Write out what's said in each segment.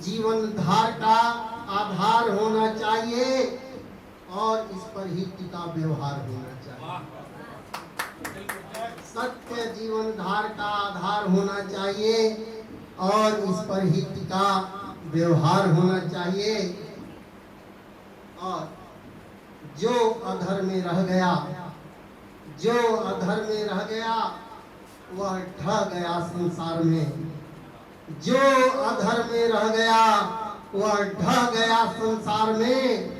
जीवन धार का आधार होना चाहिए और इस पर ही टिका व्यवहार होना चाहिए। सत्य जीवन धार का आधार होना चाहिए और इस पर ही टिका व्यवहार होना चाहिए। और जो अधर में रह गया, जो अधर में रह गया वह ढह गया संसार में। जो अधर में रह गया वह ढह गया संसार में।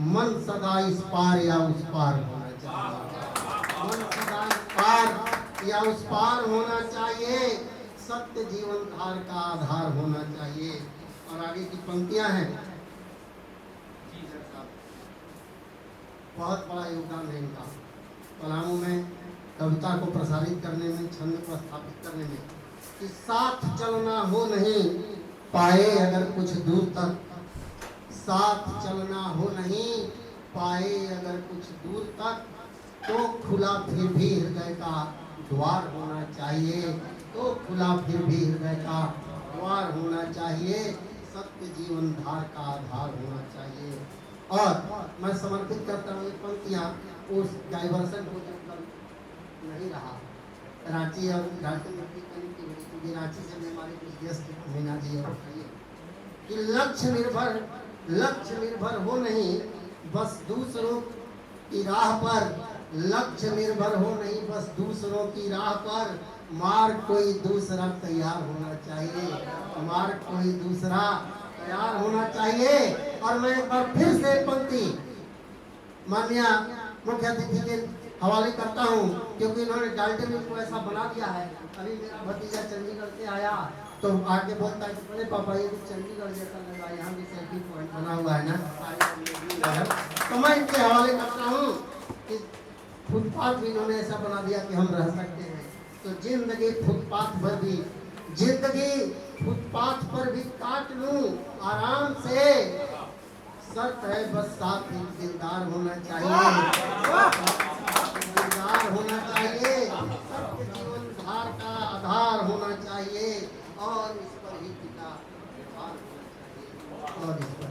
मन सदा इस पार या उस पार होना चाहिए। मन सदा इस पार या उस पार होना चाहिए। सत्य जीवन धार का आधार होना चाहिए। और आगे की पंक्तियां हैं, बहुत बड़ा योगदान है इनका पलामू में कविता को प्रसारित करने में, छंद को स्थापित करने में। कि साथ चलना हो नहीं पाए अगर कुछ दूर तक, साथ चलना हो नहीं पाए अगर कुछ दूर तक, तो खुला फिर भी हृदय का द्वार होना चाहिए। तो खुला फिर भी हृदय का द्वार होना चाहिए। सत्य जीवन धार का आधार होना चाहिए। और मैं समर्पित करता हूँ ये पंक्तियाँ उस डाइवर्सन को जब नहीं रहा रांची और घाटी में, क्योंकि रांची से भी हमारे कुछ गेस्ट मीना जी और कि लक्ष्य निर्भर हो नहीं बस दूसरों की राह पर, लक्ष्य निर्भर हो नहीं बस दूसरों की राह पर, मार्ग कोई दूसरा तैयार होना चाहिए। मार्ग कोई दूसरा तैयार होना चाहिए। और मैं एक बार फिर से पंक्ति माननीय मुख्य अतिथि के हवाले करता हूँ, क्योंकि इन्होंने डाल्टन को ऐसा बना दिया है। अभी मेरा भतीजा चंडीगढ़ से आया तो आगे बोलता है कि बड़े पापा ये तो चंडीगढ़ जैसा लगा, यहाँ भी सेल्फी पॉइंट बना हुआ है ना। तो मैं इनके हवाले करता हूँ कि फुटपाथ भी इन्होंने ऐसा बना दिया कि हम रह सकते हैं। तो जिंदगी फुटपाथ पर भी, जिंदगी फुटपाथ पर भी काट लूं आराम से, शर्त है बस साथ ही दिलदार होना चाहिए। दिलदार होना चाहिए। सत्य जीवन धार का आधार होना चाहिए और इस पर ही टिका व्यवहार होना चाहिए। और इस पर